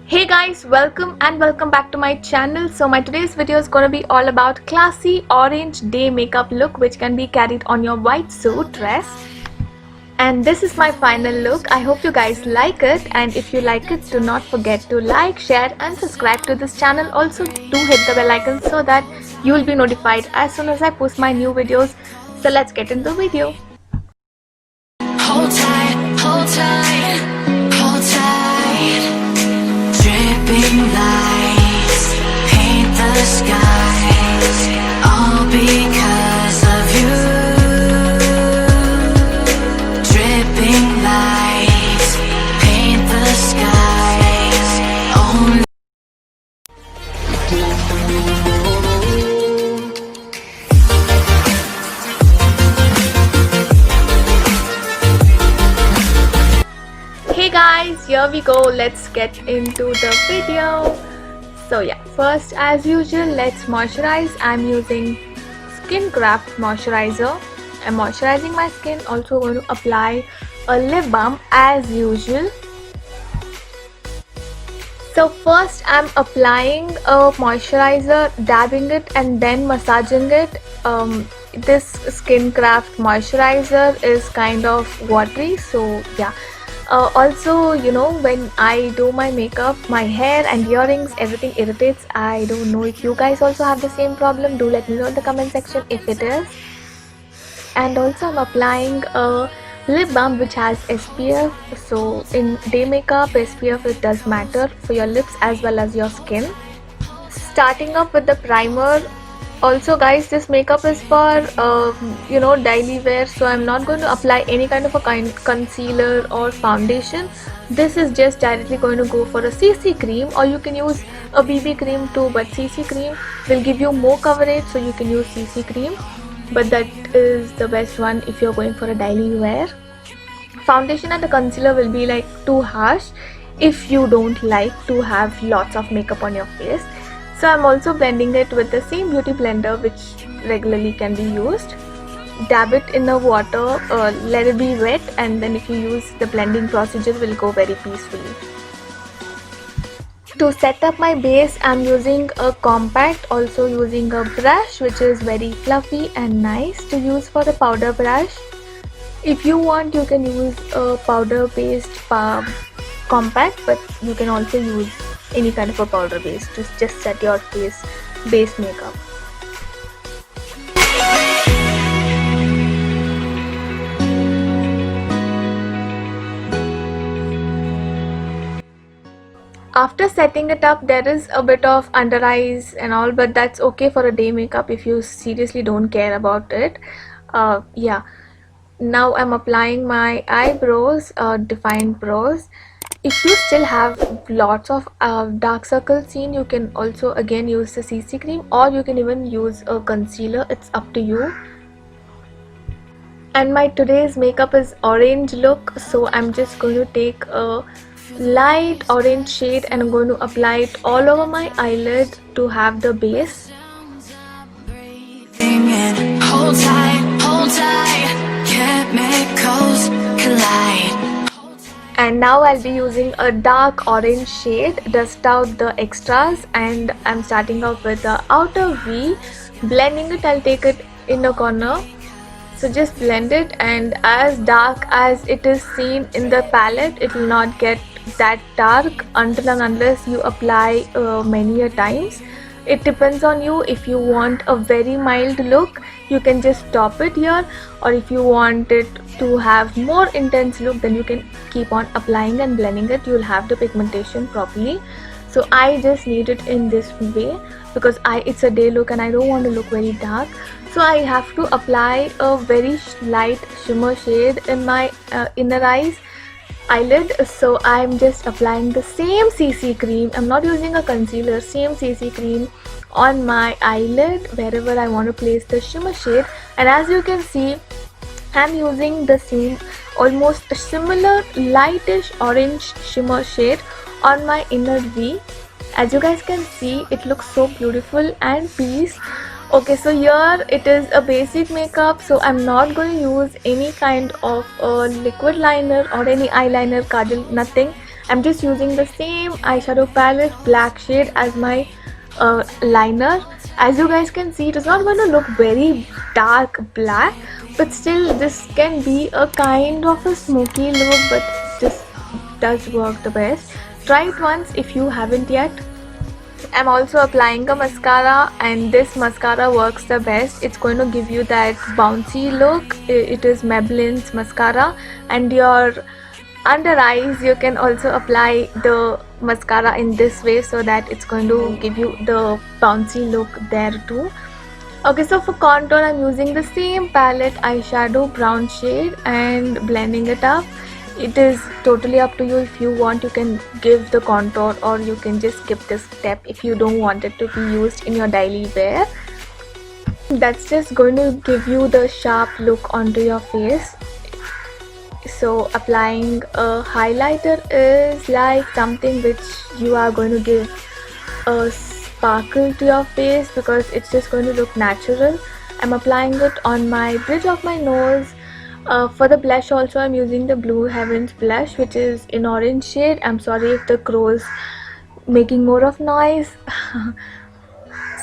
Hey guys, welcome back to my channel. So my today's video is gonna be all about classy orange day makeup look which can be carried on your white suit dress. And this is my final look. I hope you guys like it, and if you like it, do not forget to like, share and subscribe to this channel. Also do hit the bell icon so that you will be notified as soon as I post my new videos. So let's get into the video. Hold tight, hold tight, hold tight. Dripping lights paint the skies, all because of you. Dripping lights paint the skies, only. Hey guys, here we go. Let's get into the video. So yeah, first as usual, let's moisturize. I'm using Skincraft moisturizer. I'm moisturizing my skin. Also going to apply a lip balm as usual. So first I'm applying a moisturizer, dabbing it and then massaging it. This Skincraft moisturizer is kind of watery, so yeah. Also, you know, when I do my makeup, my hair and earrings, everything irritates. I don't know if you guys also have the same problem. Do let me know in the comment section if it is. And also I'm applying a lip balm which has SPF. So in day makeup, SPF it does matter for your lips as well as your skin. Starting off with the primer. Also guys, this makeup is for daily wear, so I'm not going to apply any kind of a concealer or foundation. This is just directly going to go for a CC cream, or you can use a BB cream too, but CC cream will give you more coverage, so you can use CC cream, but that is the best one if you're going for a daily wear. Foundation and the concealer will be like too harsh if you don't like to have lots of makeup on your face. So I'm also blending it with the same beauty blender which regularly can be used. Dab it in the water, let it be wet, and then if you use the blending procedure will go very peacefully. To set up my base, I'm using a compact, also using a brush which is very fluffy and nice to use for the powder brush. If you want, you can use a powder based compact, but you can also use any kind of a powder base to just set your face base makeup. After setting it up, there is a bit of under eyes and all, but that's okay for a day makeup if you seriously don't care about it. Yeah, now I'm applying my eyebrows, defined brows. If you still have lots of dark circles seen, you can also again use the CC cream, or you can even use a concealer. It's up to you. And my today's makeup is orange look, so I'm just going to take a light orange shade and I'm going to apply it all over my eyelid to have the base. Hold tight, chemicals collide. And now I'll be using a dark orange shade, dust out the extras, and I'm starting off with the outer V. Blending it, I'll take it in the corner. So just blend it, and as dark as it is seen in the palette, it will not get that dark until and unless you apply many a times. It depends on you. If you want a very mild look, you can just stop it here, or if you want it to have more intense look, then you can keep on applying and blending it. You'll have the pigmentation properly. So I just need it in this way because it's a day look and I don't want to look very dark, so I have to apply a very light shimmer shade in my inner eyelid. So I'm just applying the same CC cream. I'm not using a concealer, same CC cream on my eyelid wherever I want to place the shimmer shade. And as you can see, I'm using the same almost similar lightish orange shimmer shade on my inner V. As you guys can see, it looks so beautiful and peace. Okay, so here it is a basic makeup, so I'm not going to use any kind of liquid liner or any eyeliner, kajal, nothing. I'm just using the same eyeshadow palette, black shade, as my liner. As you guys can see, it is not going to look very dark black, but still this can be a kind of a smoky look, but this does work the best. Try it once if you haven't yet. I'm also applying a mascara, and this mascara works the best. It's going to give you that bouncy look. It is Maybelline's mascara, and your under eyes you can also apply the mascara in this way, so that it's going to give you the bouncy look there too. Okay, so for contour I'm using the same palette, eyeshadow, brown shade, and blending it up. It is totally up to you. If you want, you can give the contour, or you can just skip this step if you don't want it to be used in your daily wear. That's just going to give you the sharp look onto your face. So applying a highlighter is like something which you are going to give a sparkle to your face, because it's just going to look natural. I'm applying it on my bridge of my nose. For the blush also, I'm using the Blue Heavens blush, which is in orange shade. I'm sorry if the crow's making more of noise.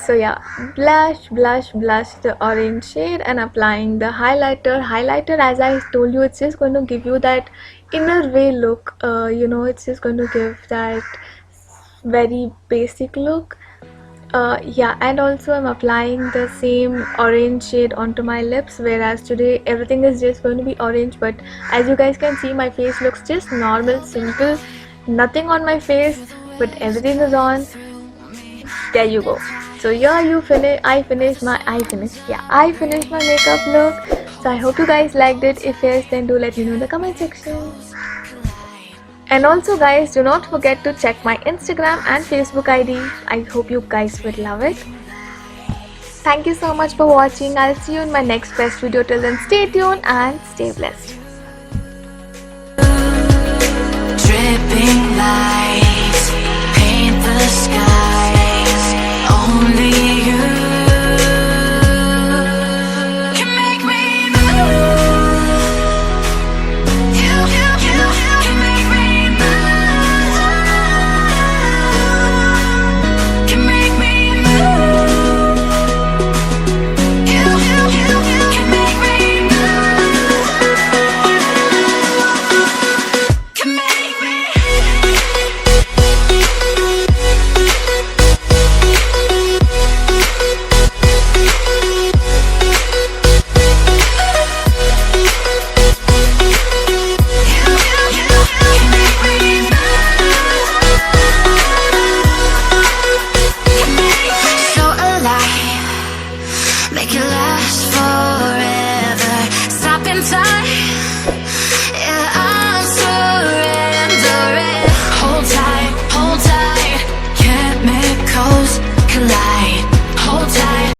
So yeah, blush, the orange shade, and applying the highlighter. Highlighter, as I told you, it's just going to give you that inner way look. It's just going to give that very basic look. Yeah, and also I'm applying the same orange shade onto my lips, whereas today everything is just going to be orange. But as you guys can see, my face looks just normal, simple, nothing on my face, but everything is on. There you go. So here I finished my makeup look. So I hope you guys liked it. If yes, then do let me know in the comment section. And also guys, do not forget to check my Instagram and Facebook ID. I hope you guys would love it. Thank you so much for watching. I'll see you in my next best video. Till then, stay tuned and stay blessed. Dripping lights paint the skies. Only you can make me move. You can make me move. Can make me move. You can make me move. Can make me. Make it last forever. Stop in time.